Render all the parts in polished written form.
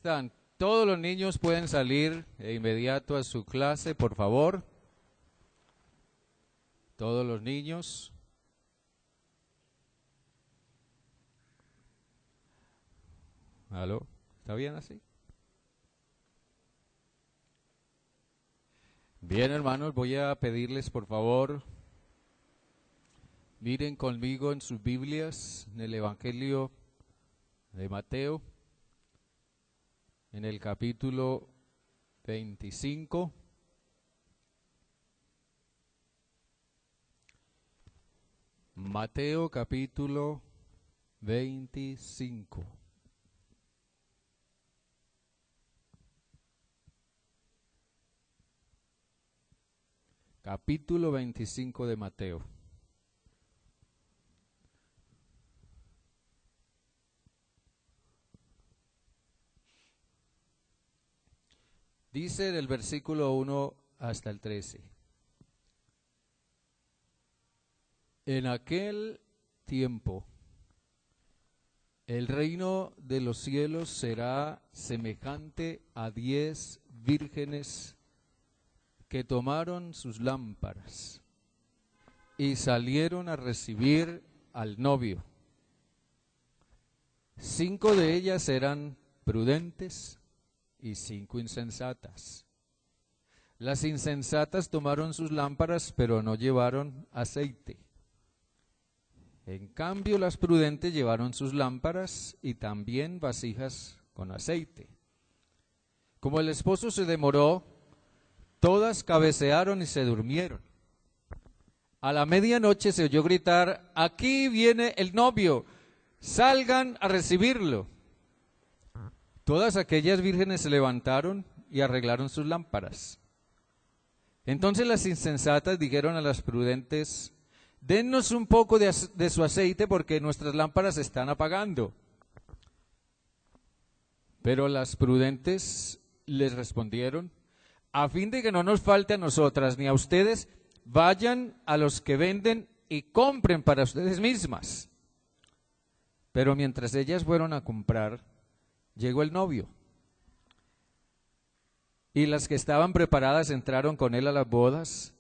Están. Todos los niños pueden salir de inmediato a su clase, por favor. Todos los niños. ¿Aló? ¿Está bien así? Bien, hermanos, voy a pedirles, por favor, miren conmigo en sus Biblias, en el Evangelio de Mateo, en el capítulo 25. Mateo capítulo 25. Capítulo 25 de Mateo. Dice del versículo 1 hasta el 13. En aquel tiempo, el reino de los cielos será semejante a 10 vírgenes que tomaron sus lámparas y salieron a recibir al novio. 5 de ellas eran prudentes y 5 insensatas. Las insensatas tomaron sus lámparas, pero no llevaron aceite. En cambio, las prudentes llevaron sus lámparas y también vasijas con aceite. Como el esposo se demoró, todas cabecearon y se durmieron. A la medianoche se oyó gritar: «Aquí viene el novio, salgan a recibirlo». Todas aquellas vírgenes se levantaron y arreglaron sus lámparas. Entonces las insensatas dijeron a las prudentes: «Dennos un poco de su aceite porque nuestras lámparas se están apagando». Pero las prudentes les respondieron: «A fin de que no nos falte a nosotras ni a ustedes, vayan a los que venden y compren para ustedes mismas». Pero mientras ellas fueron a comprar, llegó el novio. Y las que estaban preparadas entraron con él a las bodas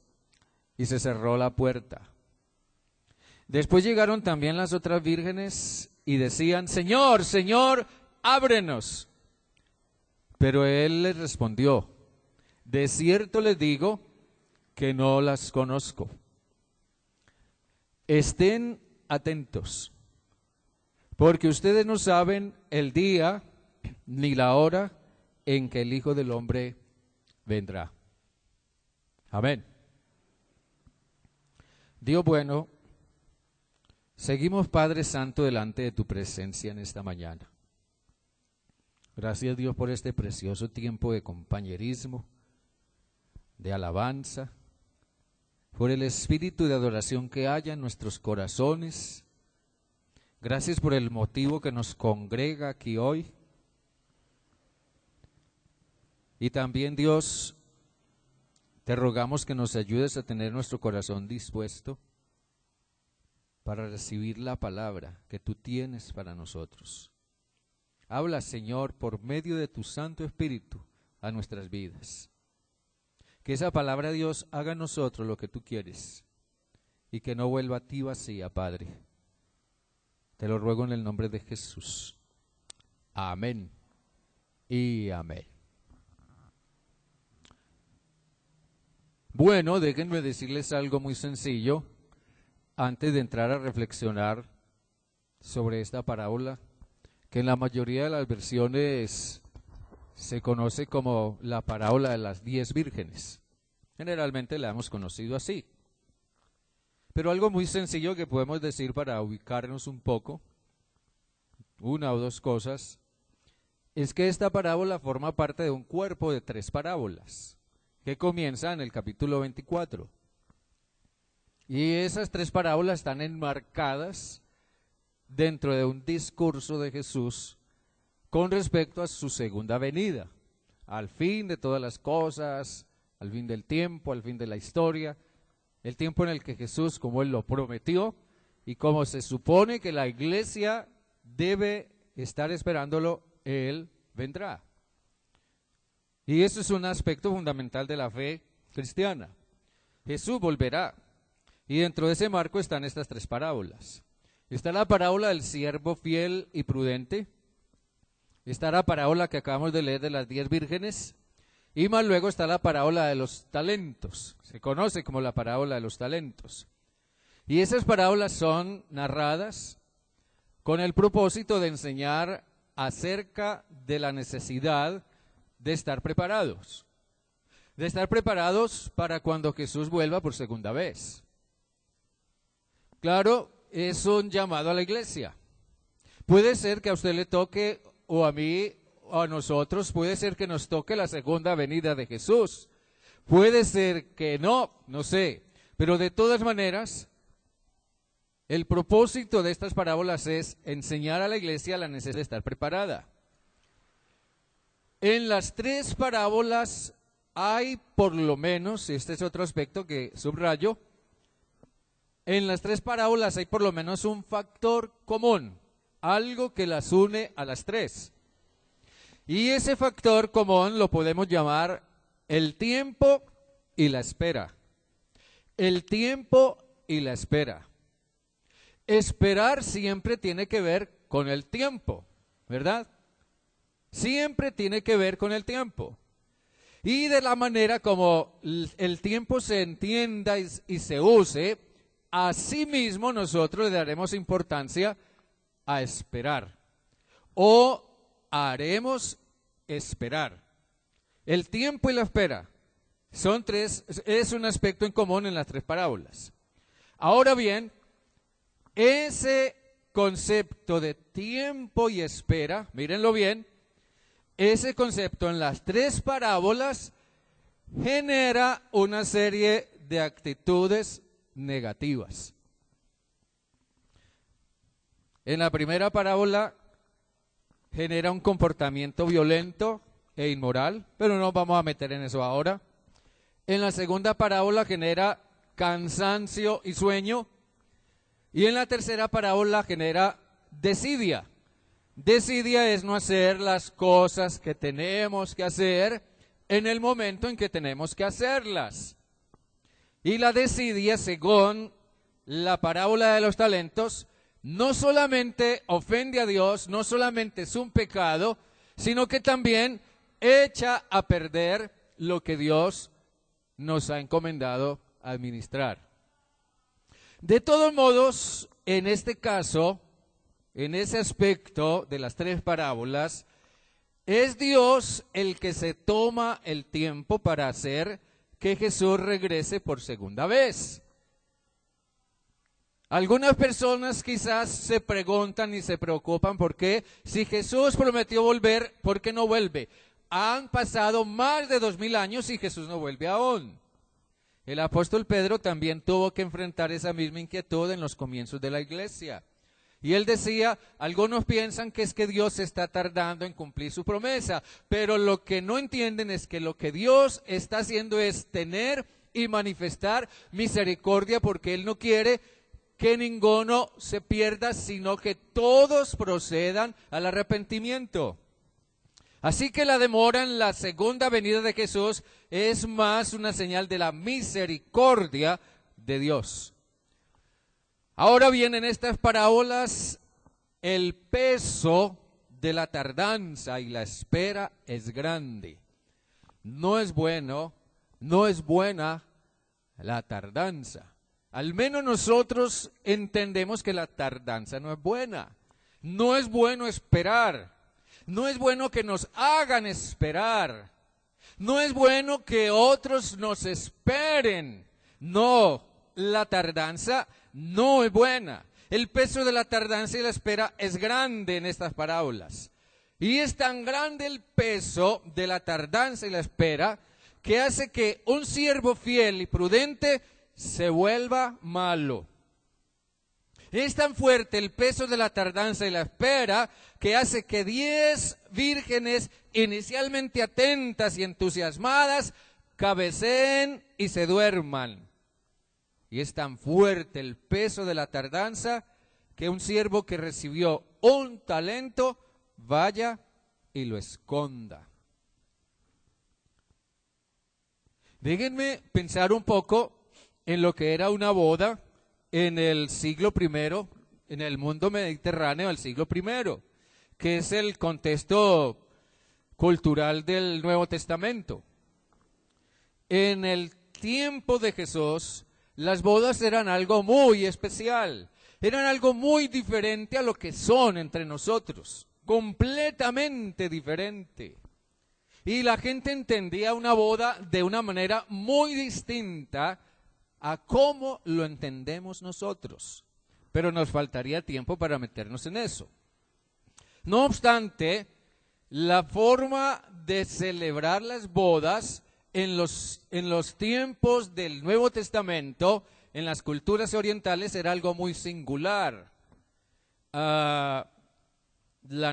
y se cerró la puerta. Después llegaron también las otras vírgenes y decían: «Señor, Señor, ábrenos». Pero él les respondió: «De cierto les digo que no las conozco. Estén atentos, porque ustedes no saben el día ni la hora en que el Hijo del Hombre vendrá». Amén. Dios bueno, seguimos, Padre Santo, delante de tu presencia en esta mañana. Gracias, Dios, por este precioso tiempo de compañerismo, de alabanza, por el espíritu de adoración que haya en nuestros corazones. Gracias por el motivo que nos congrega aquí hoy. Y también, Dios, te rogamos que nos ayudes a tener nuestro corazón dispuesto para recibir la palabra que tú tienes para nosotros. Habla, Señor, por medio de tu Santo Espíritu a nuestras vidas. Que esa palabra, Dios, haga en nosotros lo que tú quieres y que no vuelva a ti vacía, Padre. Te lo ruego en el nombre de Jesús. Amén y amén. Bueno, déjenme decirles algo muy sencillo antes de entrar a reflexionar sobre esta parábola, que en la mayoría de las versiones se conoce como la parábola de las 10 vírgenes. Generalmente la hemos conocido así. Pero algo muy sencillo que podemos decir para ubicarnos un poco, una o dos cosas, es que esta parábola forma parte de un cuerpo de 3 parábolas que comienza en el capítulo 24. Y esas 3 parábolas están enmarcadas dentro de un discurso de Jesús con respecto a su segunda venida, al fin de todas las cosas, al fin del tiempo, al fin de la historia, el tiempo en el que Jesús, como Él lo prometió, y como se supone que la iglesia debe estar esperándolo, Él vendrá. Y eso es un aspecto fundamental de la fe cristiana. Jesús volverá. Y dentro de ese marco están estas tres parábolas. Está la parábola del siervo fiel y prudente. Está la parábola que acabamos de leer de las 10 vírgenes. Y más luego está la parábola de los talentos. Se conoce como la parábola de los talentos. Y esas parábolas son narradas con el propósito de enseñar acerca de la necesidad de estar preparados. De estar preparados para cuando Jesús vuelva por segunda vez. Claro, es un llamado a la iglesia. Puede ser que a usted le toque, o a mí, o a nosotros, puede ser que nos toque la segunda venida de Jesús. Puede ser que no sé. Pero de todas maneras, el propósito de estas parábolas es enseñar a la iglesia la necesidad de estar preparada. En las tres parábolas hay por lo menos, y este es otro aspecto que subrayo, en las tres parábolas hay por lo menos un factor común, algo que las une a las tres. Y ese factor común lo podemos llamar el tiempo y la espera. El tiempo y la espera. Esperar siempre tiene que ver con el tiempo, ¿verdad? Siempre tiene que ver con el tiempo. Y de la manera como el tiempo se entienda y se use, asimismo nosotros le daremos importancia a esperar. O haremos esperar. El tiempo y la espera son tres, es un aspecto en común en las tres parábolas. Ahora bien, ese concepto de tiempo y espera, mírenlo bien, ese concepto en las tres parábolas genera una serie de actitudes negativas. En la primera parábola genera un comportamiento violento e inmoral, pero no nos vamos a meter en eso ahora. En la segunda parábola genera cansancio y sueño. Y en la tercera parábola genera desidia. Desidia es no hacer las cosas que tenemos que hacer en el momento en que tenemos que hacerlas. Y la desidia, según la parábola de los talentos, no solamente ofende a Dios, no solamente es un pecado, sino que también echa a perder lo que Dios nos ha encomendado administrar. De todos modos, en este caso, en ese aspecto de las tres parábolas, es Dios el que se toma el tiempo para hacer que Jesús regrese por segunda vez. Algunas personas quizás se preguntan y se preocupan por qué, si Jesús prometió volver, ¿por qué no vuelve? Han pasado más de 2000 años y Jesús no vuelve aún. El apóstol Pedro también tuvo que enfrentar esa misma inquietud en los comienzos de la iglesia. Y él decía, algunos piensan que es que Dios está tardando en cumplir su promesa, pero lo que no entienden es que lo que Dios está haciendo es tener y manifestar misericordia, porque Él no quiere que ninguno se pierda, sino que todos procedan al arrepentimiento. Así que la demora en la segunda venida de Jesús es más una señal de la misericordia de Dios. Ahora bien, en estas parábolas, el peso de la tardanza y la espera es grande. No es bueno, no es buena la tardanza. Al menos nosotros entendemos que la tardanza no es buena. No es bueno esperar. No es bueno que nos hagan esperar. No es bueno que otros nos esperen. No, la tardanza no es buena. El peso de la tardanza y la espera es grande en estas parábolas. Y es tan grande el peso de la tardanza y la espera que hace que un siervo fiel y prudente se vuelva malo. Es tan fuerte el peso de la tardanza y la espera que hace que 10 vírgenes inicialmente atentas y entusiasmadas cabeceen y se duerman. Y es tan fuerte el peso de la tardanza que un siervo que recibió un talento vaya y lo esconda. Déjenme pensar un poco en lo que era una boda en el siglo I, en el mundo mediterráneo del siglo I, que es el contexto cultural del Nuevo Testamento. En el tiempo de Jesús, las bodas eran algo muy especial, eran algo muy diferente a lo que son entre nosotros, completamente diferente. Y la gente entendía una boda de una manera muy distinta a cómo lo entendemos nosotros. Pero nos faltaría tiempo para meternos en eso. No obstante, la forma de celebrar las bodas en los tiempos del Nuevo Testamento, en las culturas orientales, era algo muy singular. La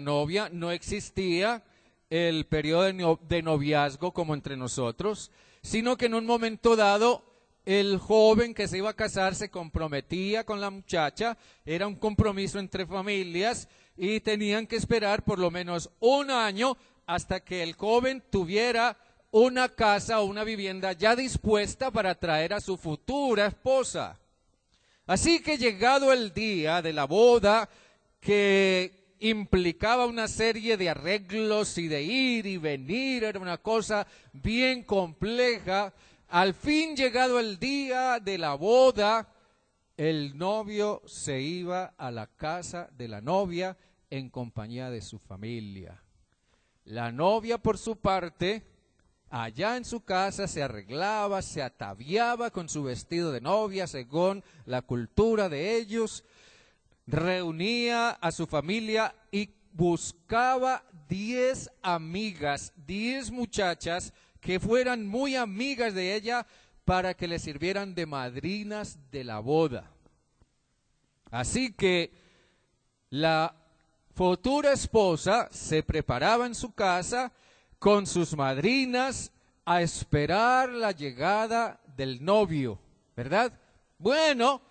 novia no existía el periodo de noviazgo como entre nosotros, sino que en un momento dado el joven que se iba a casar se comprometía con la muchacha, era un compromiso entre familias y tenían que esperar por lo menos un año hasta que el joven tuviera una casa o una vivienda ya dispuesta para traer a su futura esposa. Así que llegado el día de la boda, que implicaba una serie de arreglos y de ir y venir, era una cosa bien compleja. Al fin, llegado el día de la boda, el novio se iba a la casa de la novia en compañía de su familia. La novia, por su parte, allá en su casa se arreglaba, se ataviaba con su vestido de novia según la cultura de ellos, reunía a su familia y buscaba 10 amigas, 10 muchachas que fueran muy amigas de ella para que le sirvieran de madrinas de la boda. Así que la futura esposa se preparaba en su casa con sus madrinas a esperar la llegada del novio, ¿verdad? Bueno,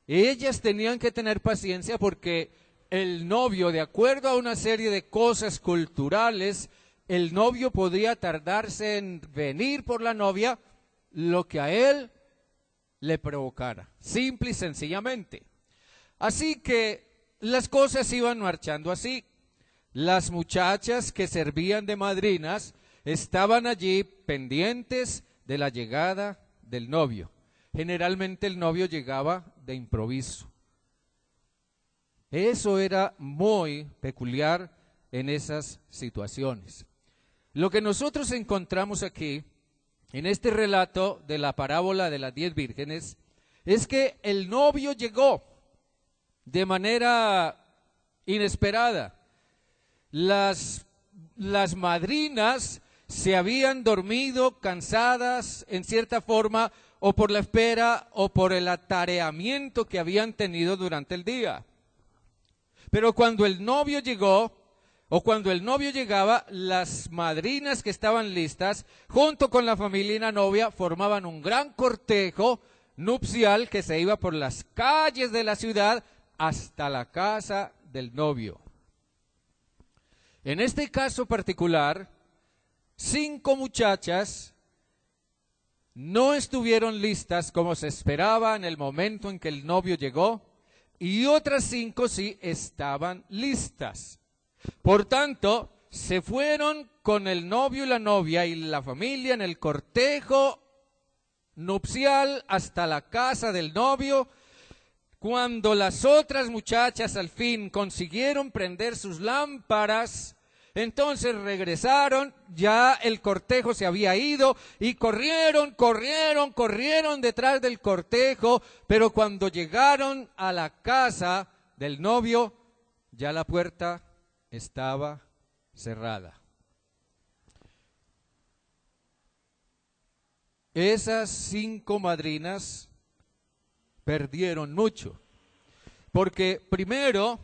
ellas tenían que tener paciencia porque el novio, de acuerdo a una serie de cosas culturales, el novio podía tardarse en venir por la novia lo que a él le provocara, simple y sencillamente. Así que las cosas iban marchando así. Las muchachas que servían de madrinas estaban allí pendientes de la llegada del novio. Generalmente el novio llegaba de improviso. Eso era muy peculiar en esas situaciones. Lo que nosotros encontramos aquí, en este relato de la parábola de las 10 vírgenes, es que el novio llegó de manera inesperada. Las madrinas se habían dormido cansadas en cierta forma, o por la espera o por el atareamiento que habían tenido durante el día. Pero cuando el novio llegó, o cuando el novio llegaba, las madrinas que estaban listas, junto con la familia y la novia, formaban un gran cortejo nupcial que se iba por las calles de la ciudad hasta la casa del novio. En este caso particular, 5 muchachas no estuvieron listas como se esperaba en el momento en que el novio llegó, y otras 5 sí estaban listas. Por tanto, se fueron con el novio y la novia y la familia en el cortejo nupcial hasta la casa del novio. Cuando las otras muchachas al fin consiguieron prender sus lámparas, entonces regresaron, ya el cortejo se había ido y corrieron detrás del cortejo, pero cuando llegaron a la casa del novio, ya la puerta estaba cerrada. Esas 5 madrinas perdieron mucho, porque primero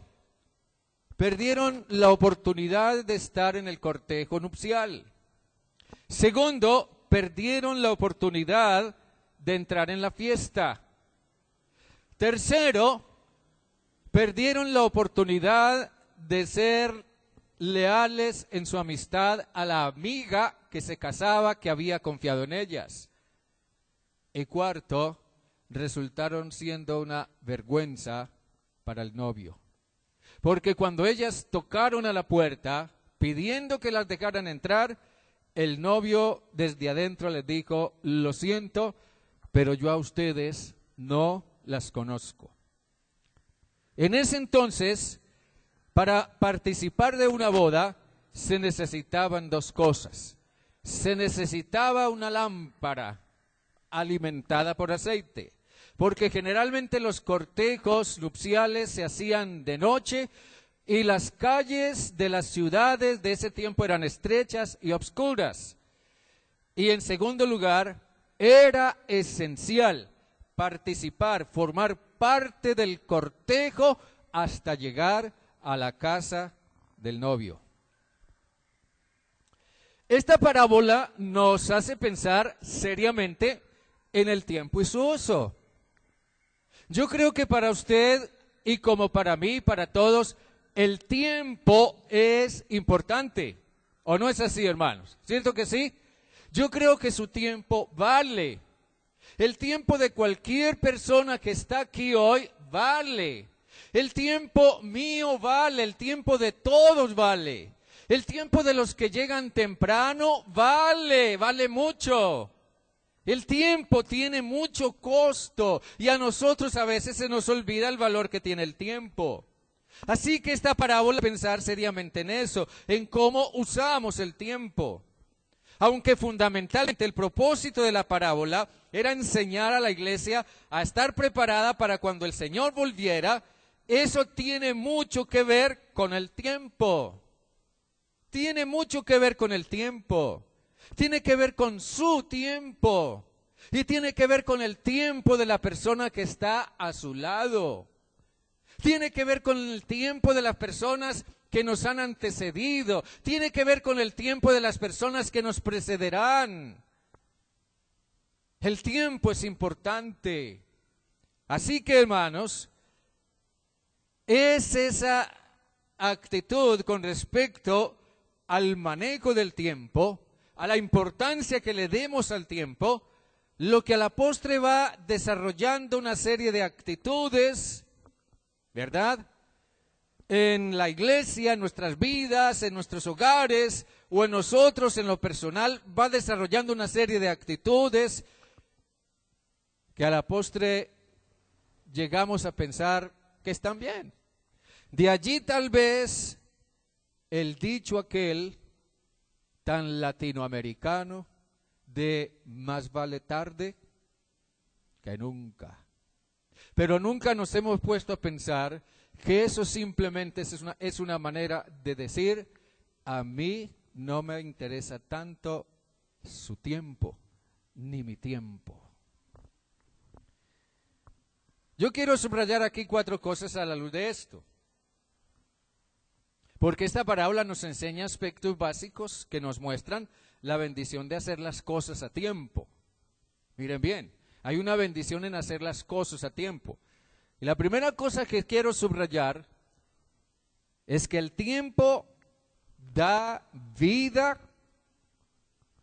perdieron la oportunidad de estar en el cortejo nupcial. Segundo, perdieron la oportunidad de entrar en la fiesta. Tercero, perdieron la oportunidad de ser leales en su amistad a la amiga que se casaba, que había confiado en ellas. Y cuarto, resultaron siendo una vergüenza para el novio. Porque cuando ellas tocaron a la puerta, pidiendo que las dejaran entrar, el novio desde adentro les dijo: lo siento, pero yo a ustedes no las conozco. En ese entonces, para participar de una boda, se necesitaban dos cosas. Se necesitaba una lámpara alimentada por aceite, porque generalmente los cortejos nupciales se hacían de noche y las calles de las ciudades de ese tiempo eran estrechas y oscuras. Y en segundo lugar, era esencial participar, formar parte del cortejo hasta llegar a la casa del novio. Esta parábola nos hace pensar seriamente en el tiempo y su uso. Yo creo que para usted y como para mí, para todos, el tiempo es importante. ¿O no es así, hermanos? ¿Cierto que sí? Yo creo que su tiempo vale. El tiempo de cualquier persona que está aquí hoy vale. El tiempo mío vale, el tiempo de todos vale. El tiempo de los que llegan temprano vale mucho. El tiempo tiene mucho costo y a nosotros a veces se nos olvida el valor que tiene el tiempo. Así que esta parábola, pensar seriamente en eso, en cómo usamos el tiempo. Aunque fundamentalmente el propósito de la parábola era enseñar a la iglesia a estar preparada para cuando el Señor volviera, eso tiene mucho que ver con el tiempo. Tiene mucho que ver con el tiempo. Tiene que ver con su tiempo. Y tiene que ver con el tiempo de la persona que está a su lado. Tiene que ver con el tiempo de las personas que nos han antecedido. Tiene que ver con el tiempo de las personas que nos precederán. El tiempo es importante. Así que, hermanos, es esa actitud con respecto al manejo del tiempo, a la importancia que le demos al tiempo, lo que a la postre va desarrollando una serie de actitudes, ¿verdad?, en la iglesia, en nuestras vidas, en nuestros hogares o en nosotros en lo personal, va desarrollando una serie de actitudes que a la postre llegamos a pensar que están bien. De allí tal vez el dicho aquel tan latinoamericano de más vale tarde que nunca. Pero nunca nos hemos puesto a pensar que eso simplemente es una manera de decir: a mí no me interesa tanto su tiempo, ni mi tiempo. Yo quiero subrayar aquí 4 cosas a la luz de esto, porque esta parábola nos enseña aspectos básicos que nos muestran la bendición de hacer las cosas a tiempo. Miren bien, hay una bendición en hacer las cosas a tiempo. Y la primera cosa que quiero subrayar es que el tiempo da vida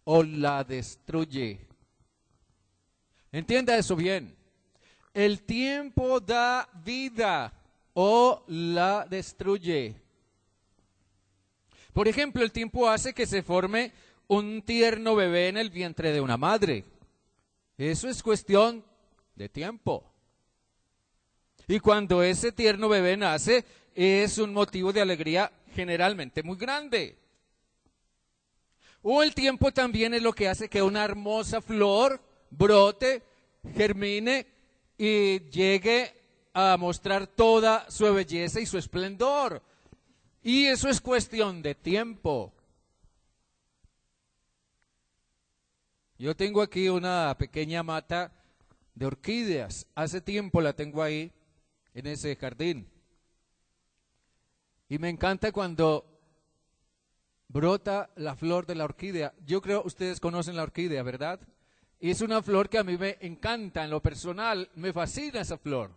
o la destruye. Entienda eso bien. El tiempo da vida o la destruye. Por ejemplo, el tiempo hace que se forme un tierno bebé en el vientre de una madre. Eso es cuestión de tiempo. Y cuando ese tierno bebé nace, es un motivo de alegría generalmente muy grande. O el tiempo también es lo que hace que una hermosa flor brote, germine y llegue a mostrar toda su belleza y su esplendor. Y eso es cuestión de tiempo. Yo tengo aquí una pequeña mata de orquídeas. Hace tiempo la tengo ahí, en ese jardín. Y me encanta cuando brota la flor de la orquídea. Yo creo ustedes conocen la orquídea, ¿verdad? Y es una flor que a mí me encanta, en lo personal, me fascina esa flor.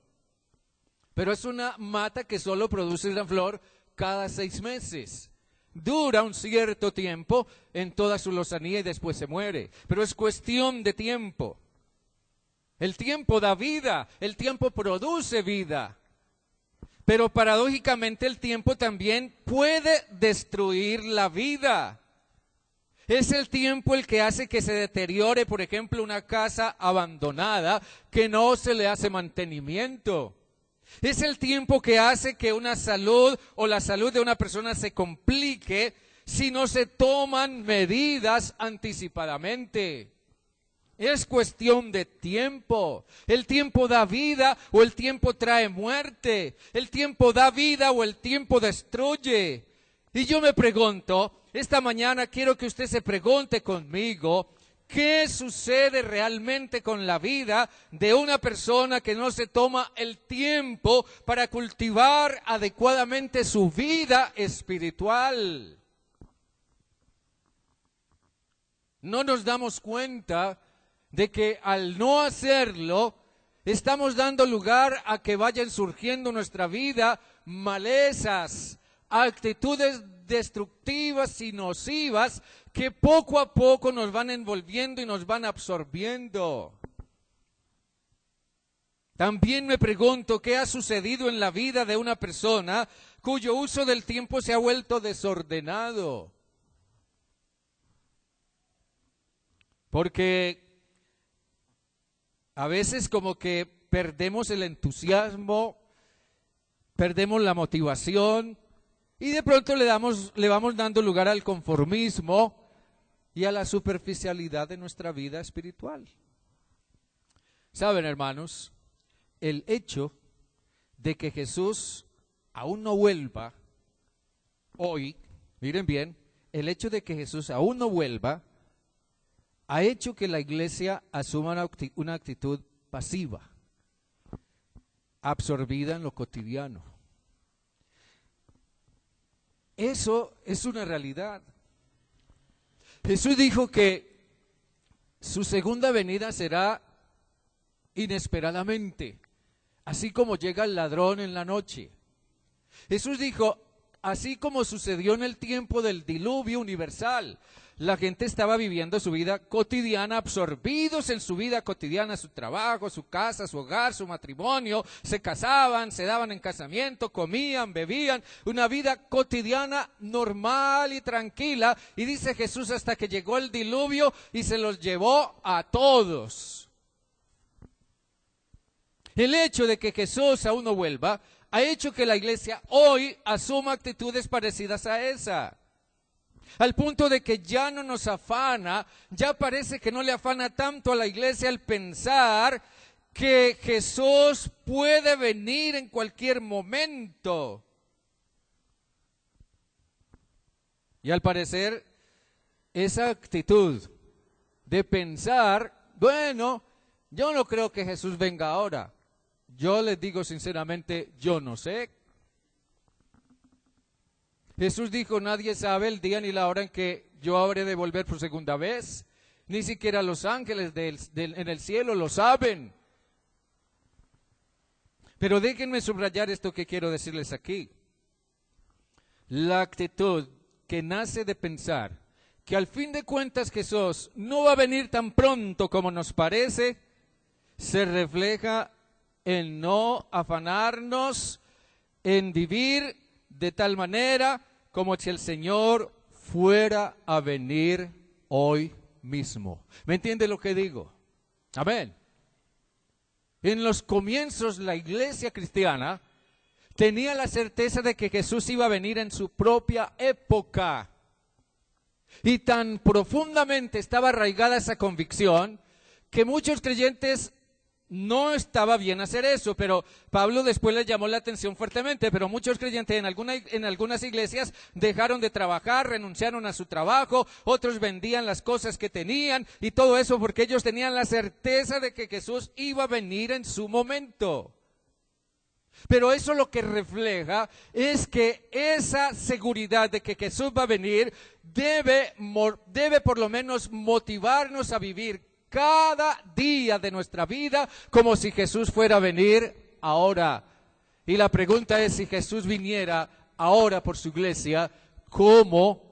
Pero es una mata que solo produce la flor cada 6 meses. Dura un cierto tiempo en toda su lozanía y después se muere. Pero es cuestión de tiempo. El tiempo da vida, el tiempo produce vida. Pero paradójicamente el tiempo también puede destruir la vida. Es el tiempo el que hace que se deteriore, por ejemplo, una casa abandonada que no se le hace mantenimiento. Es el tiempo que hace que una salud o la salud de una persona se complique si no se toman medidas anticipadamente. Es cuestión de tiempo. El tiempo da vida o el tiempo trae muerte. El tiempo da vida o el tiempo destruye. Y yo me pregunto, esta mañana quiero que usted se pregunte conmigo, ¿qué sucede realmente con la vida de una persona que no se toma el tiempo para cultivar adecuadamente su vida espiritual? No nos damos cuenta de que al no hacerlo, estamos dando lugar a que vayan surgiendo en nuestra vida malezas, actitudes destructivas y nocivas que poco a poco nos van envolviendo y nos van absorbiendo. También me pregunto qué ha sucedido en la vida de una persona cuyo uso del tiempo se ha vuelto desordenado. Porque a veces como que perdemos el entusiasmo, perdemos la motivación y de pronto le vamos dando lugar al conformismo y a la superficialidad de nuestra vida espiritual. Saben, hermanos, el hecho de que Jesús aún no vuelva hoy, miren bien, el hecho de que Jesús aún no vuelva ha hecho que la iglesia asuma una actitud pasiva, absorbida en lo cotidiano. Eso es una realidad. Jesús dijo que su segunda venida será inesperadamente, así como llega el ladrón en la noche. Jesús dijo, así como sucedió en el tiempo del diluvio universal, la gente estaba viviendo su vida cotidiana, absorbidos en su vida cotidiana, su trabajo, su casa, su hogar, su matrimonio, se casaban, se daban en casamiento, comían, bebían, una vida cotidiana normal y tranquila. Y dice Jesús hasta que llegó el diluvio y se los llevó a todos. El hecho de que Jesús aún no vuelva ha hecho que la iglesia hoy asuma actitudes parecidas a esa. Al punto de que ya no nos afana, ya parece que no le afana tanto a la iglesia el pensar que Jesús puede venir en cualquier momento. Y al parecer, esa actitud de pensar, bueno, yo no creo que Jesús venga ahora. Yo les digo sinceramente, yo no sé. Jesús dijo, nadie sabe el día ni la hora en que yo habré de volver por segunda vez. Ni siquiera los ángeles en el cielo lo saben. Pero déjenme subrayar esto que quiero decirles aquí. La actitud que nace de pensar que al fin de cuentas Jesús no va a venir tan pronto como nos parece, se refleja en no afanarnos, en vivir de tal manera como si el Señor fuera a venir hoy mismo. ¿Me entiende lo que digo? Amén. En los comienzos la iglesia cristiana tenía la certeza de que Jesús iba a venir en su propia época. Y tan profundamente estaba arraigada esa convicción que muchos creyentes no estaba bien hacer eso, pero Pablo después les llamó la atención fuertemente, pero muchos creyentes en algunas iglesias dejaron de trabajar, renunciaron a su trabajo, otros vendían las cosas que tenían y todo eso porque ellos tenían la certeza de que Jesús iba a venir en su momento. Pero eso lo que refleja es que esa seguridad de que Jesús va a venir debe por lo menos motivarnos a vivir cada día de nuestra vida como si Jesús fuera a venir ahora. Y la pregunta es, si Jesús viniera ahora por su iglesia, ¿cómo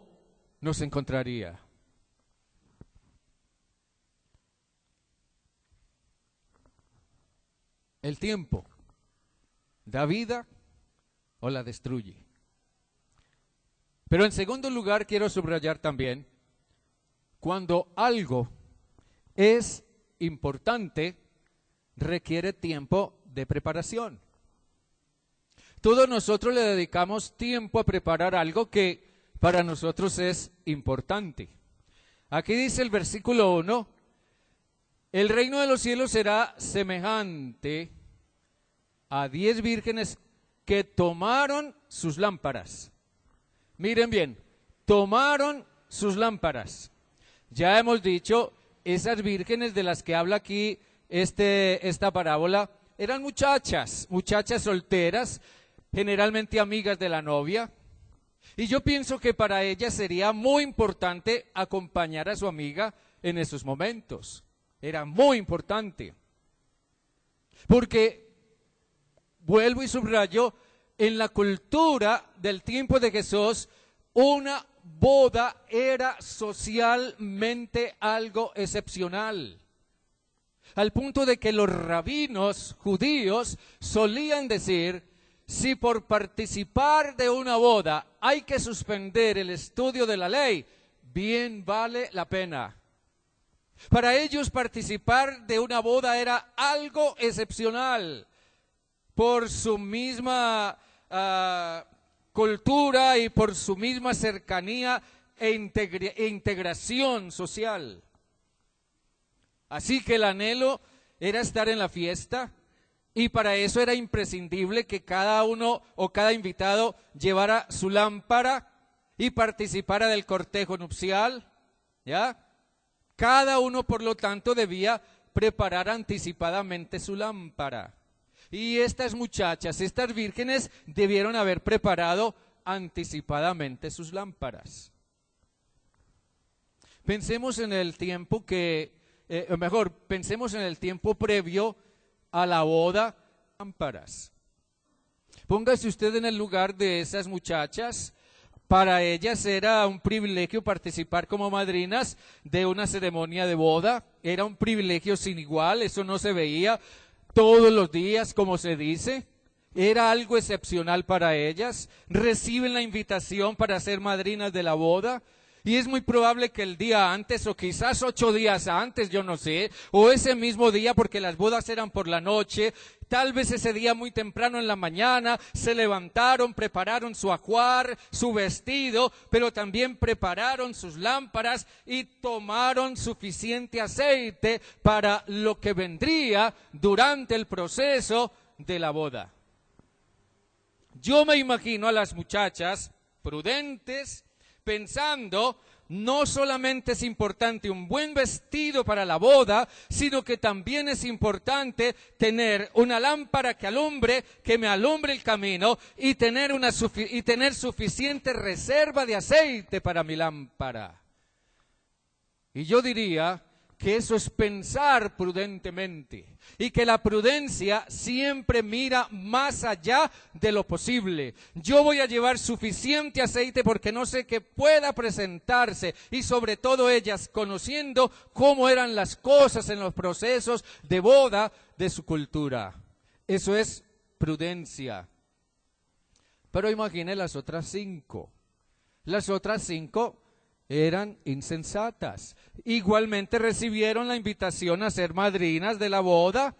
nos encontraría? El tiempo, ¿da vida o la destruye? Pero en segundo lugar quiero subrayar también, cuando algo es importante, requiere tiempo de preparación. Todos nosotros le dedicamos tiempo a preparar algo que para nosotros es importante. Aquí dice el versículo 1, el reino de los cielos será semejante a 10 vírgenes que tomaron sus lámparas. Miren bien, tomaron sus lámparas. Ya hemos dicho, esas vírgenes de las que habla aquí esta parábola, eran muchachas solteras, generalmente amigas de la novia. Y yo pienso que para ellas sería muy importante acompañar a su amiga en esos momentos. Era muy importante. Porque, vuelvo y subrayo, en la cultura del tiempo de Jesús, una boda era socialmente algo excepcional. Al punto de que los rabinos judíos solían decir, si por participar de una boda hay que suspender el estudio de la ley, bien vale la pena. Para ellos participar de una boda era algo excepcional por su misma cultura y por su misma cercanía e integración social. Así que el anhelo era estar en la fiesta y para eso era imprescindible que cada uno o cada invitado llevara su lámpara y participara del cortejo nupcial, ¿ya? Cada uno, por lo tanto, debía preparar anticipadamente su lámpara. Y estas muchachas, estas vírgenes, debieron haber preparado anticipadamente sus lámparas. Pensemos en el tiempo pensemos en el tiempo previo a la boda, lámparas. Póngase usted en el lugar de esas muchachas. Para ellas era un privilegio participar como madrinas de una ceremonia de boda. Era un privilegio sin igual, eso no se veía todos los días, como se dice. Era algo excepcional para ellas. Reciben la invitación para ser madrinas de la boda. Y es muy probable que el día antes, o quizás 8 días antes, yo no sé, o ese mismo día, porque las bodas eran por la noche, tal vez ese día muy temprano en la mañana, se levantaron, prepararon su ajuar, su vestido, pero también prepararon sus lámparas y tomaron suficiente aceite para lo que vendría durante el proceso de la boda. Yo me imagino a las muchachas prudentes, pensando, no solamente es importante un buen vestido para la boda, sino que también es importante tener una lámpara que me alumbre el camino y tener suficiente reserva de aceite para mi lámpara. Y yo diría que eso es pensar prudentemente y que la prudencia siempre mira más allá de lo posible. Yo voy a llevar suficiente aceite porque no sé qué pueda presentarse y sobre todo ellas conociendo cómo eran las cosas en los procesos de boda de su cultura. Eso es prudencia. Pero imagine las otras 5. Las otras 5 eran insensatas. Igualmente recibieron la invitación a ser madrinas de la boda,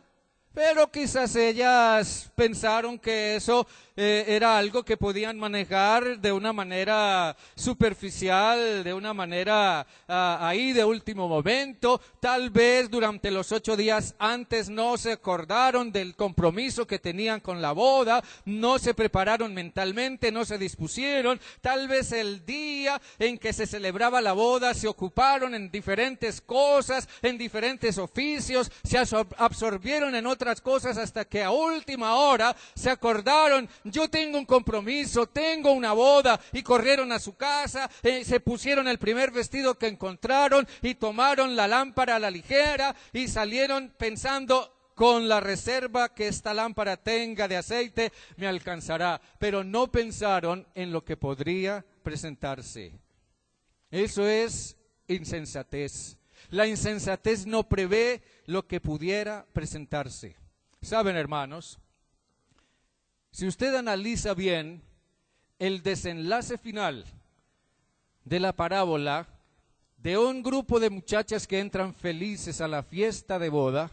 pero quizás ellas pensaron que eso era algo que podían manejar de una manera superficial, de una manera ahí de último momento. Tal vez durante los 8 días antes no se acordaron del compromiso que tenían con la boda, no se prepararon mentalmente, no se dispusieron. Tal vez el día en que se celebraba la boda se ocuparon en diferentes cosas, en diferentes oficios, se absorbieron en otras cosas hasta que a última hora se acordaron, yo tengo un compromiso, tengo una boda, y corrieron a su casa, se pusieron el primer vestido que encontraron y tomaron la lámpara a la ligera y salieron pensando, con la reserva que esta lámpara tenga de aceite me alcanzará, pero no pensaron en lo que podría presentarse. Eso es insensatez. La insensatez no prevé lo que pudiera presentarse. Saben, hermanos, si usted analiza bien el desenlace final de la parábola de un grupo de muchachas que entran felices a la fiesta de boda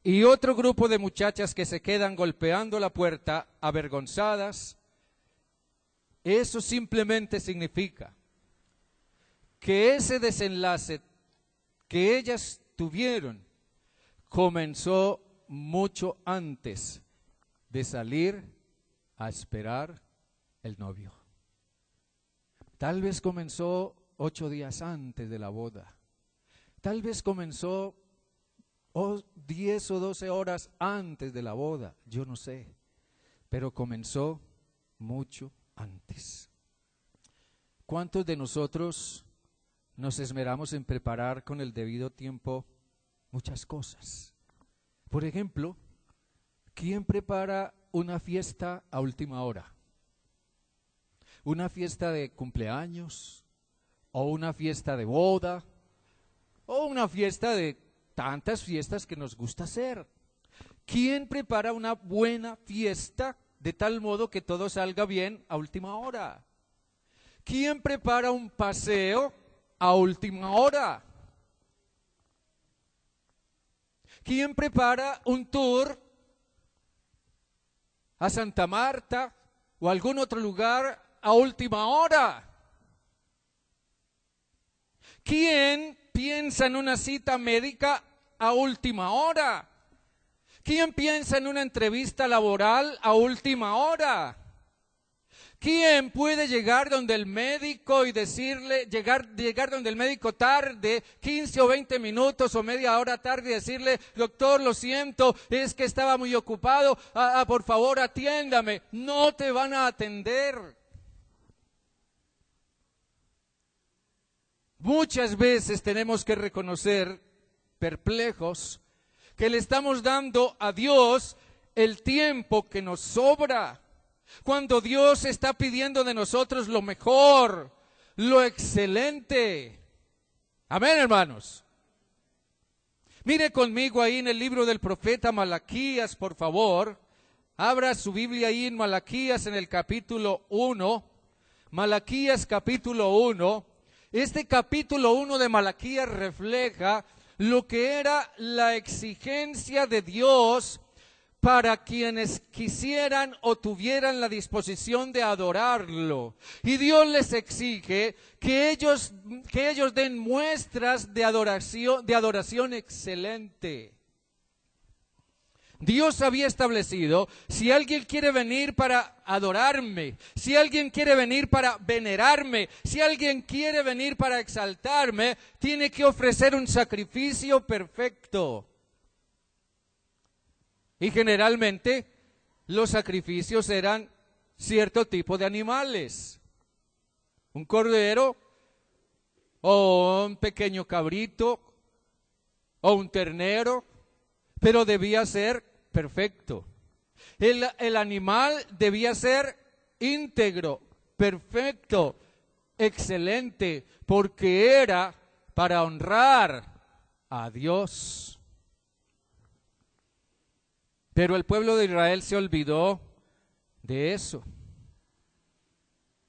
y otro grupo de muchachas que se quedan golpeando la puerta avergonzadas, eso simplemente significa que ese desenlace que ellas tuvieron comenzó mucho antes de salir a esperar el novio. Tal vez comenzó 8 días antes de la boda. Tal vez comenzó 10 o 12 horas antes de la boda. Yo no sé. Pero comenzó mucho antes. ¿Cuántos de nosotros nos esmeramos en preparar con el debido tiempo muchas cosas? Por ejemplo, ¿quién prepara una fiesta a última hora? ¿Una fiesta de cumpleaños? ¿O una fiesta de boda? ¿O una fiesta de tantas fiestas que nos gusta hacer? ¿Quién prepara una buena fiesta de tal modo que todo salga bien a última hora? ¿Quién prepara un paseo a última hora? ¿Quién prepara un tour a Santa Marta o a algún otro lugar a última hora? ¿Quién piensa en una cita médica a última hora? ¿Quién piensa en una entrevista laboral a última hora? ¿Quién puede llegar donde el médico y decirle, llegar donde el médico tarde, 15 o 20 minutos o media hora tarde y decirle, doctor, lo siento, es que estaba muy ocupado, por favor atiéndame? No te van a atender. Muchas veces tenemos que reconocer, perplejos, que le estamos dando a Dios el tiempo que nos sobra, cuando Dios está pidiendo de nosotros lo mejor, lo excelente. Amén, hermanos. Mire conmigo ahí en el libro del profeta Malaquías, por favor. Abra su Biblia ahí en Malaquías en el capítulo 1. Malaquías capítulo 1. Este capítulo 1 de Malaquías refleja lo que era la exigencia de Dios para quienes quisieran o tuvieran la disposición de adorarlo. Y Dios les exige que ellos den muestras de adoración excelente. Dios había establecido, si alguien quiere venir para adorarme, si alguien quiere venir para venerarme, si alguien quiere venir para exaltarme, tiene que ofrecer un sacrificio perfecto. Y generalmente los sacrificios eran cierto tipo de animales. Un cordero, o un pequeño cabrito, o un ternero, pero debía ser perfecto. El animal debía ser íntegro, perfecto, excelente, porque era para honrar a Dios. Pero el pueblo de Israel se olvidó de eso.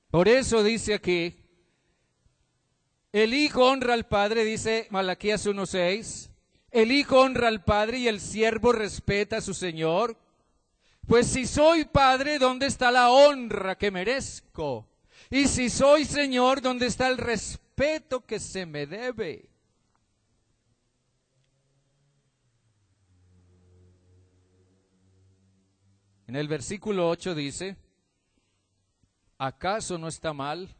Por eso dice aquí, el hijo honra al padre, dice Malaquías 1:6, el hijo honra al padre y el siervo respeta a su señor. Pues si soy padre, ¿dónde está la honra que merezco? Y si soy señor, ¿dónde está el respeto que se me debe? En el versículo 8 dice, ¿acaso no está mal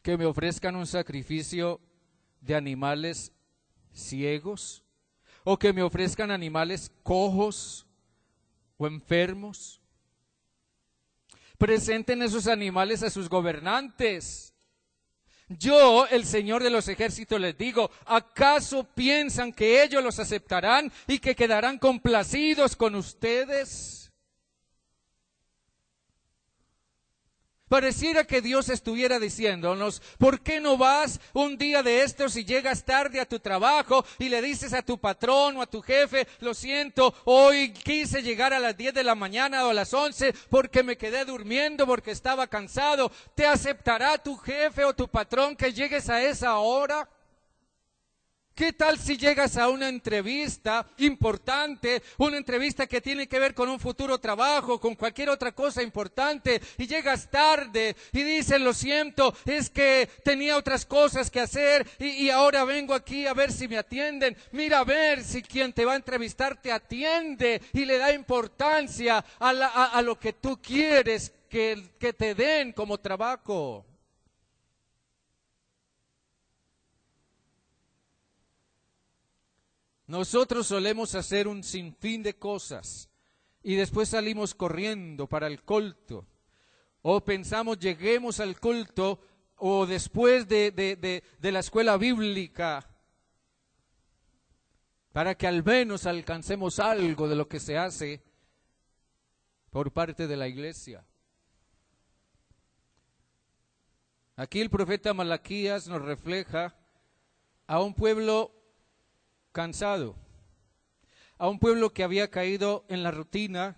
que me ofrezcan un sacrificio de animales ciegos? ¿O que me ofrezcan animales cojos o enfermos? Presenten esos animales a sus gobernantes. Yo, el Señor de los ejércitos, les digo, ¿acaso piensan que ellos los aceptarán y que quedarán complacidos con ustedes? Pareciera que Dios estuviera diciéndonos, ¿por qué no vas un día de estos y llegas tarde a tu trabajo y le dices a tu patrón o a tu jefe, lo siento, hoy quise llegar a las 10 de la mañana o a las 11 porque me quedé durmiendo, porque estaba cansado? ¿Te aceptará tu jefe o tu patrón que llegues a esa hora? ¿Qué tal si llegas a una entrevista importante, una entrevista que tiene que ver con un futuro trabajo, con cualquier otra cosa importante, y llegas tarde y dices, lo siento, es que tenía otras cosas que hacer y ahora vengo aquí a ver si me atienden? Mira a ver si quien te va a entrevistar te atiende y le da importancia a lo que tú quieres que te den como trabajo. Nosotros solemos hacer un sinfín de cosas y después salimos corriendo para el culto. O pensamos lleguemos al culto o después de la escuela bíblica para que al menos alcancemos algo de lo que se hace por parte de la iglesia. Aquí el profeta Malaquías nos refleja a un pueblo cansado, a un pueblo que había caído en la rutina,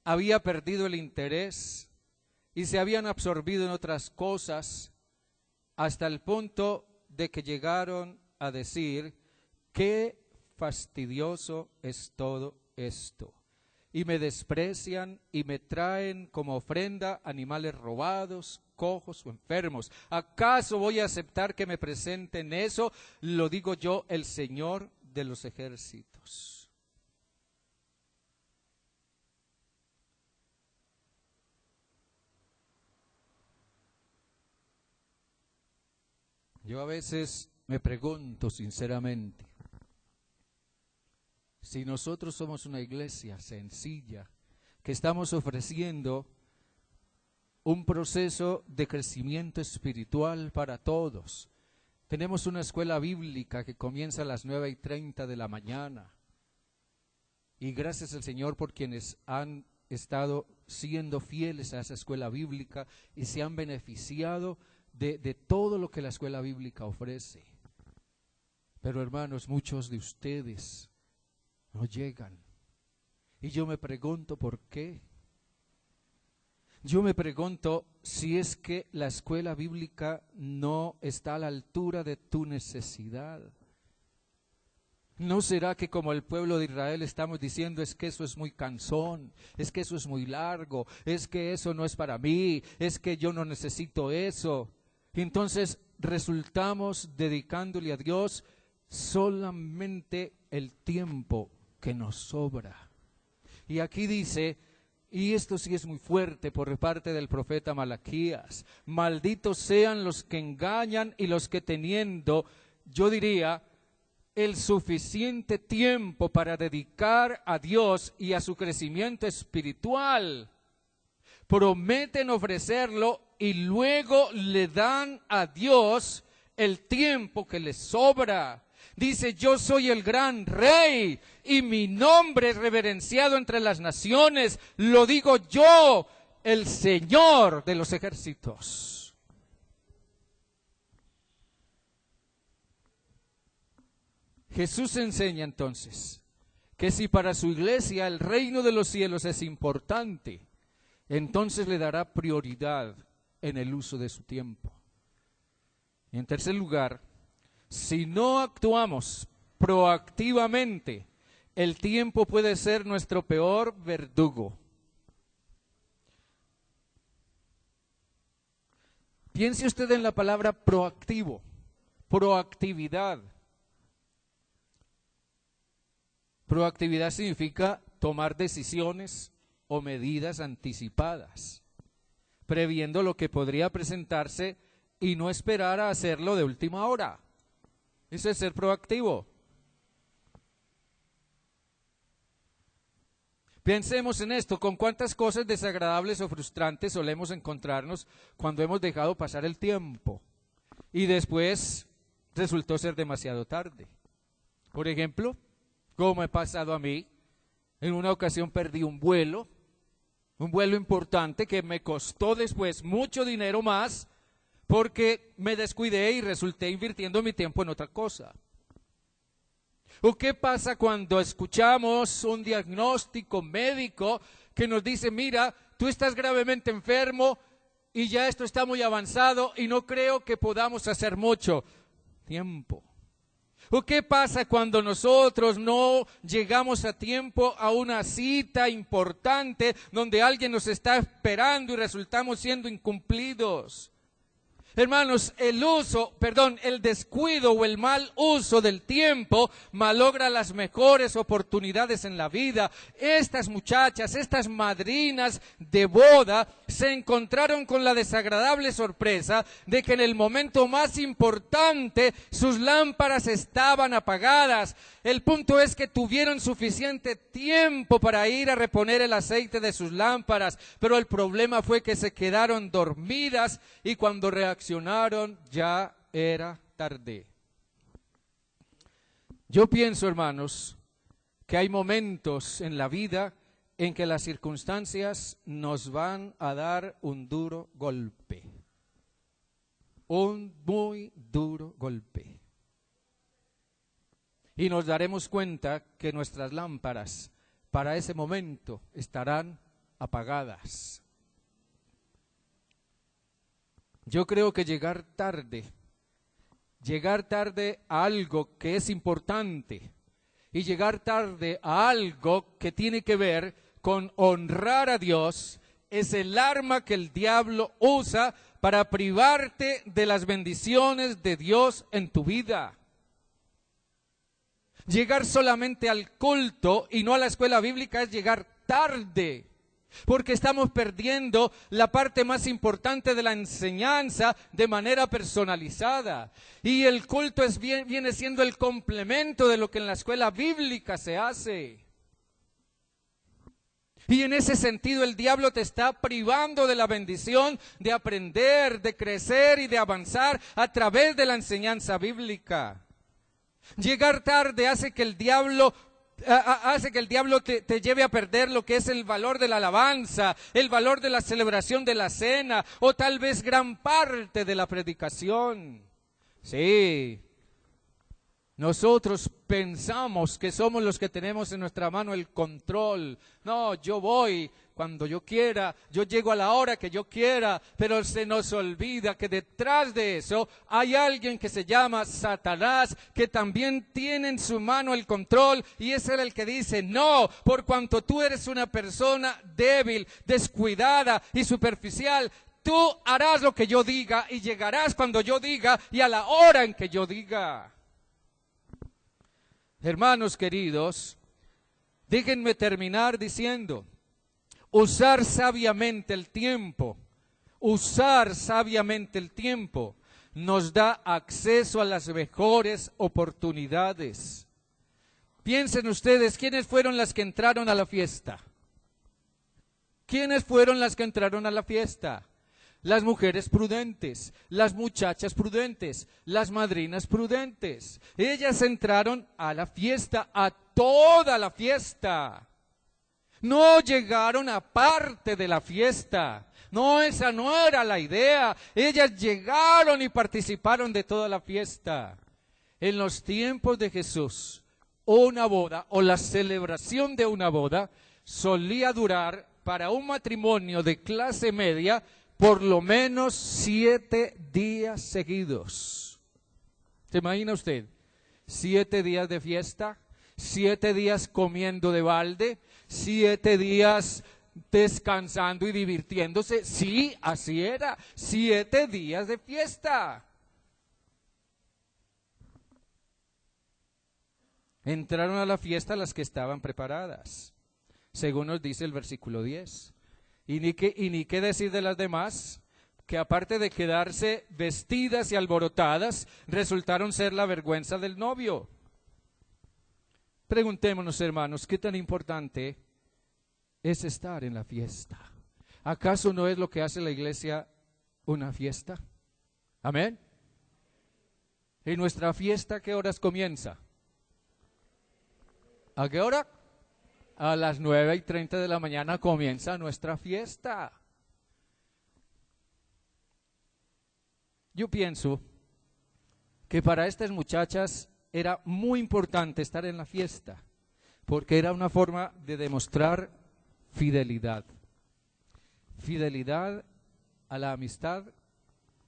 había perdido el interés y se habían absorbido en otras cosas hasta el punto de que llegaron a decir, qué fastidioso es todo esto. Y me desprecian y me traen como ofrenda animales robados, cojos o enfermos. ¿Acaso voy a aceptar que me presenten eso? Lo digo yo, el Señor de los ejércitos. Yo a veces me pregunto sinceramente, si nosotros somos una iglesia sencilla, que estamos ofreciendo un proceso de crecimiento espiritual para todos. Tenemos una escuela bíblica que comienza a las 9:30 de la mañana. Y gracias al Señor por quienes han estado siendo fieles a esa escuela bíblica y se han beneficiado de todo lo que la escuela bíblica ofrece. Pero hermanos, muchos de ustedes no llegan. Y yo me pregunto por qué. Yo me pregunto si es que la escuela bíblica no está a la altura de tu necesidad. ¿No será que como el pueblo de Israel estamos diciendo es que eso es muy cansón, es que eso es muy largo, es que eso no es para mí, es que yo no necesito eso? Y entonces resultamos dedicándole a Dios solamente el tiempo que nos sobra. Y aquí dice, y esto sí es muy fuerte por parte del profeta Malaquías, malditos sean los que engañan y los que teniendo, yo diría, el suficiente tiempo para dedicar a Dios y a su crecimiento espiritual, prometen ofrecerlo y luego le dan a Dios el tiempo que les sobra. Dice, yo soy el gran rey y mi nombre es reverenciado entre las naciones. Lo digo yo, el Señor de los ejércitos. Jesús enseña entonces que si para su iglesia el reino de los cielos es importante, entonces le dará prioridad en el uso de su tiempo. Y en tercer lugar, si no actuamos proactivamente, el tiempo puede ser nuestro peor verdugo. Piense usted en la palabra proactivo, proactividad. Proactividad significa tomar decisiones o medidas anticipadas, previendo lo que podría presentarse y no esperar a hacerlo de última hora. Eso es ser proactivo. Pensemos en esto, con cuántas cosas desagradables o frustrantes solemos encontrarnos cuando hemos dejado pasar el tiempo y después resultó ser demasiado tarde. Por ejemplo, como me ha pasado a mí, en una ocasión perdí un vuelo Un vuelo importante que me costó después mucho dinero más porque me descuidé y resulté invirtiendo mi tiempo en otra cosa. ¿O qué pasa cuando escuchamos un diagnóstico médico que nos dice, mira, tú estás gravemente enfermo y ya esto está muy avanzado y no creo que podamos hacer mucho? Tiempo. ¿O qué pasa cuando nosotros no llegamos a tiempo a una cita importante donde alguien nos está esperando y resultamos siendo incumplidos? Hermanos, el descuido o el mal uso del tiempo malogra las mejores oportunidades en la vida. Estas muchachas, estas madrinas de boda, se encontraron con la desagradable sorpresa de que en el momento más importante sus lámparas estaban apagadas. El punto es que tuvieron suficiente tiempo para ir a reponer el aceite de sus lámparas, pero el problema fue que se quedaron dormidas y cuando reaccionaron ya era tarde. Yo pienso, hermanos, que hay momentos en la vida en que las circunstancias nos van a dar un duro golpe, un muy duro golpe. Y nos daremos cuenta que nuestras lámparas para ese momento estarán apagadas. Yo creo que llegar tarde a algo que es importante y llegar tarde a algo que tiene que ver con honrar a Dios es el arma que el diablo usa para privarte de las bendiciones de Dios en tu vida. Llegar solamente al culto y no a la escuela bíblica es llegar tarde, porque estamos perdiendo la parte más importante de la enseñanza de manera personalizada. Y el culto viene siendo el complemento de lo que en la escuela bíblica se hace. Y en ese sentido el diablo te está privando de la bendición de aprender, de crecer y de avanzar a través de la enseñanza bíblica. Llegar tarde hace que el diablo te lleve a perder lo que es el valor de la alabanza, el valor de la celebración de la cena o tal vez gran parte de la predicación. Sí, nosotros pensamos que somos los que tenemos en nuestra mano el control. No, yo voy cuando yo quiera, yo llego a la hora que yo quiera, pero se nos olvida que detrás de eso hay alguien que se llama Satanás, que también tiene en su mano el control, y es él el que dice, no, por cuanto tú eres una persona débil, descuidada y superficial, tú harás lo que yo diga y llegarás cuando yo diga y a la hora en que yo diga. Hermanos queridos, déjenme terminar diciendo, usar sabiamente el tiempo nos da acceso a las mejores oportunidades. Piensen ustedes, ¿quiénes fueron las que entraron a la fiesta? ¿Quiénes fueron las que entraron a la fiesta? Las mujeres prudentes, las muchachas prudentes, las madrinas prudentes. Ellas entraron a la fiesta, a toda la fiesta. No llegaron a parte de la fiesta. No, esa no era la idea. Ellas llegaron y participaron de toda la fiesta. En los tiempos de Jesús, una boda o la celebración de una boda solía durar para un matrimonio de clase media por lo menos 7 días seguidos. ¿Se imagina usted? 7 días de fiesta, 7 días comiendo de balde, 7 días descansando y divirtiéndose. Sí, así era, 7 días de fiesta. Entraron a la fiesta las que estaban preparadas, según nos dice el versículo 10. Y ni qué decir de las demás, que aparte de quedarse vestidas y alborotadas, resultaron ser la vergüenza del novio. Preguntémonos, hermanos, ¿qué tan importante es estar en la fiesta? ¿Acaso no es lo que hace la iglesia una fiesta? ¿Amén? ¿Y nuestra fiesta a qué horas comienza? ¿A qué hora? A las 9:30 de la mañana comienza nuestra fiesta. Yo pienso que para estas muchachas era muy importante estar en la fiesta, porque era una forma de demostrar fidelidad. Fidelidad a la amistad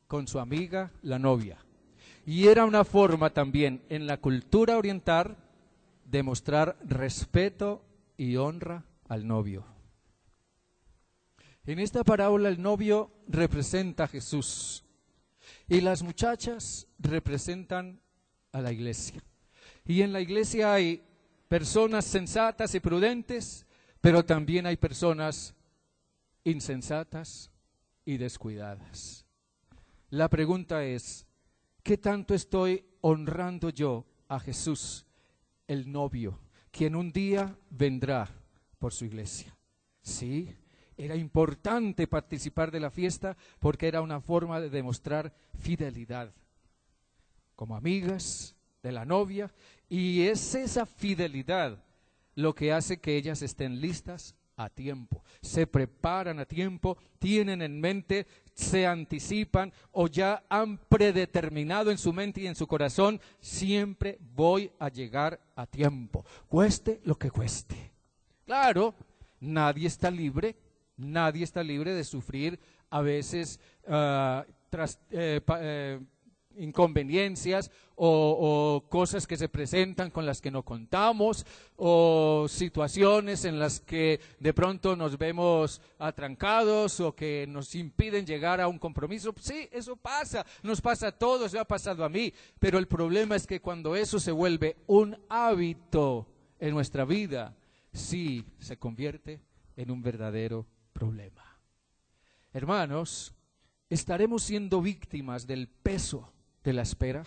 con su amiga, la novia. Y era una forma también en la cultura oriental de mostrar respeto y honra al novio. En esta parábola el novio representa a Jesús y las muchachas representan a la iglesia. Y en la iglesia hay personas sensatas y prudentes, pero también hay personas insensatas y descuidadas. La pregunta es, ¿qué tanto estoy honrando yo a Jesús, el novio, quien un día vendrá por su iglesia? Sí, era importante participar de la fiesta porque era una forma de demostrar fidelidad como amigas de la novia, y es esa fidelidad lo que hace que ellas estén listas a tiempo, se preparan a tiempo, tienen en mente, se anticipan o ya han predeterminado en su mente y en su corazón: siempre voy a llegar a tiempo, cueste lo que cueste. Claro, nadie está libre de sufrir a veces inconveniencias o cosas que se presentan con las que no contamos, o situaciones en las que de pronto nos vemos atrancados o que nos impiden llegar a un compromiso. Sí, eso pasa, nos pasa a todos, me ha pasado a mí, pero el problema es que cuando eso se vuelve un hábito en nuestra vida, sí se convierte en un verdadero problema. Hermanos, ¿estaremos siendo víctimas del peso de la espera?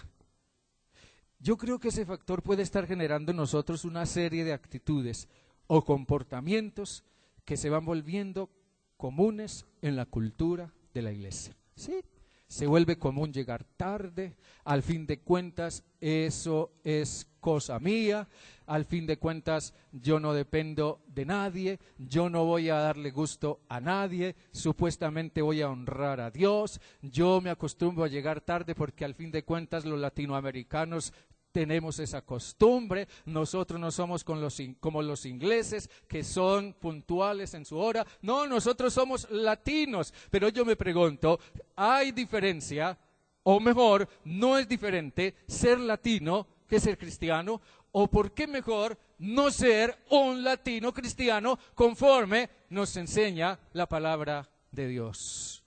Yo creo que ese factor puede estar generando en nosotros una serie de actitudes o comportamientos que se van volviendo comunes en la cultura de la iglesia. Sí, se vuelve común llegar tarde, al fin de cuentas eso es cosa mía, al fin de cuentas yo no dependo de nadie, yo no voy a darle gusto a nadie, supuestamente voy a honrar a Dios, yo me acostumbro a llegar tarde porque al fin de cuentas los latinoamericanos tenemos esa costumbre, nosotros no somos como los ingleses que son puntuales en su hora, no, nosotros somos latinos, pero yo me pregunto, ¿hay diferencia? O mejor, ¿no es diferente ser latino que ser cristiano? ¿O por qué mejor no ser un latino cristiano conforme nos enseña la palabra de Dios?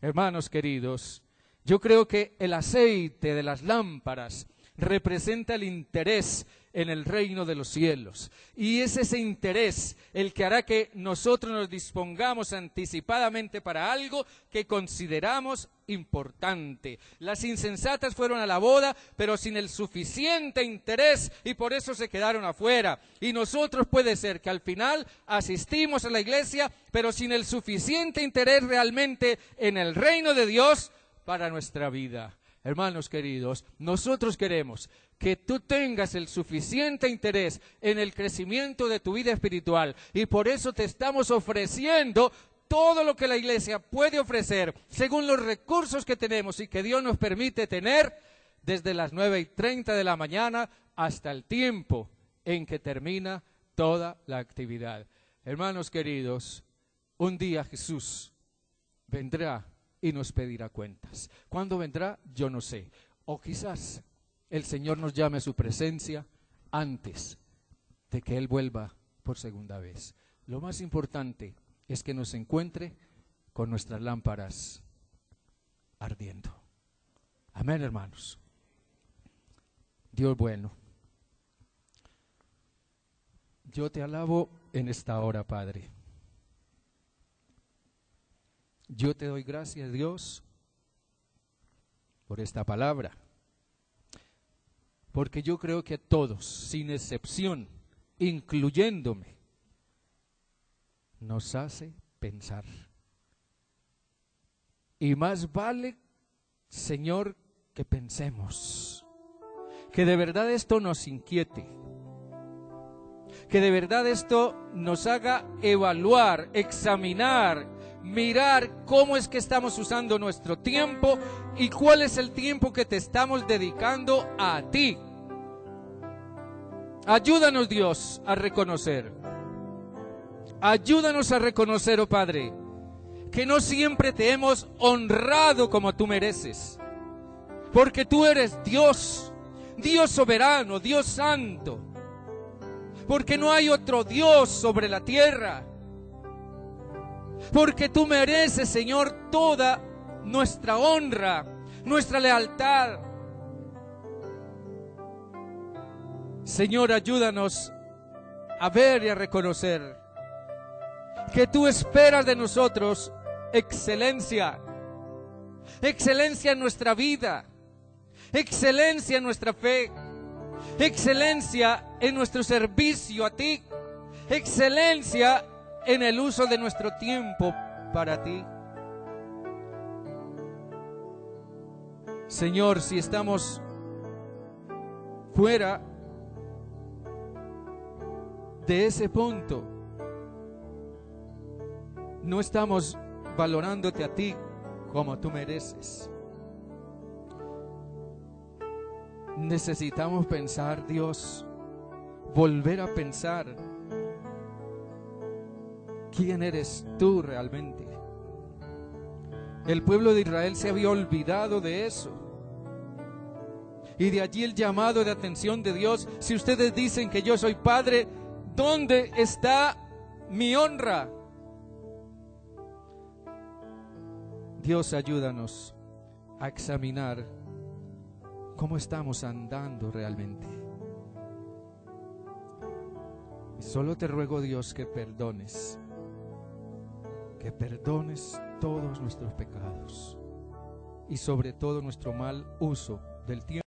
Hermanos queridos, yo creo que el aceite de las lámparas representa el interés en el reino de los cielos, y es ese interés el que hará que nosotros nos dispongamos anticipadamente para algo que consideramos importante. Las insensatas fueron a la boda, pero sin el suficiente interés, y por eso se quedaron afuera. Y nosotros puede ser que al final asistimos a la iglesia, pero sin el suficiente interés realmente en el reino de Dios para nuestra vida. Hermanos queridos, nosotros queremos que tú tengas el suficiente interés en el crecimiento de tu vida espiritual, y por eso te estamos ofreciendo todo lo que la iglesia puede ofrecer según los recursos que tenemos y que Dios nos permite tener, desde las 9:30 de la mañana hasta el tiempo en que termina toda la actividad. Hermanos queridos, un día Jesús vendrá y nos pedirá cuentas. ¿Cuándo vendrá? Yo no sé. O quizás el Señor nos llame a su presencia antes de que Él vuelva por segunda vez. Lo más importante es que nos encuentre con nuestras lámparas ardiendo. Amén, hermanos. Dios bueno. Yo te alabo en esta hora, Padre. Yo te doy gracias, Dios, por esta palabra, porque yo creo que todos, sin excepción, incluyéndome, nos hace pensar. Y más vale, Señor, que pensemos, que de verdad esto nos inquiete, que de verdad esto nos haga evaluar, examinar, mirar cómo es que estamos usando nuestro tiempo y cuál es el tiempo que te estamos dedicando a ti. Ayúdanos, Dios, a reconocer. Ayúdanos a reconocer, oh Padre, que no siempre te hemos honrado como tú mereces, porque tú eres Dios, Dios soberano, Dios santo, porque no hay otro Dios sobre la tierra, porque tú mereces, Señor, toda nuestra honra, nuestra lealtad. Señor, ayúdanos a ver y a reconocer que tú esperas de nosotros excelencia, excelencia en nuestra vida, excelencia en nuestra fe, excelencia en nuestro servicio a ti, excelencia en el uso de nuestro tiempo para ti. Señor, si estamos fuera de ese punto, no estamos valorándote a ti como tú mereces. Necesitamos pensar, Dios, volver a pensar quién eres tú realmente. El pueblo de Israel se había olvidado de eso. Y de allí el llamado de atención de Dios. Si ustedes dicen que yo soy padre, ¿dónde está mi honra? Dios, ayúdanos a examinar cómo estamos andando realmente. Y solo te ruego, Dios, que perdones todos nuestros pecados y sobre todo nuestro mal uso del tiempo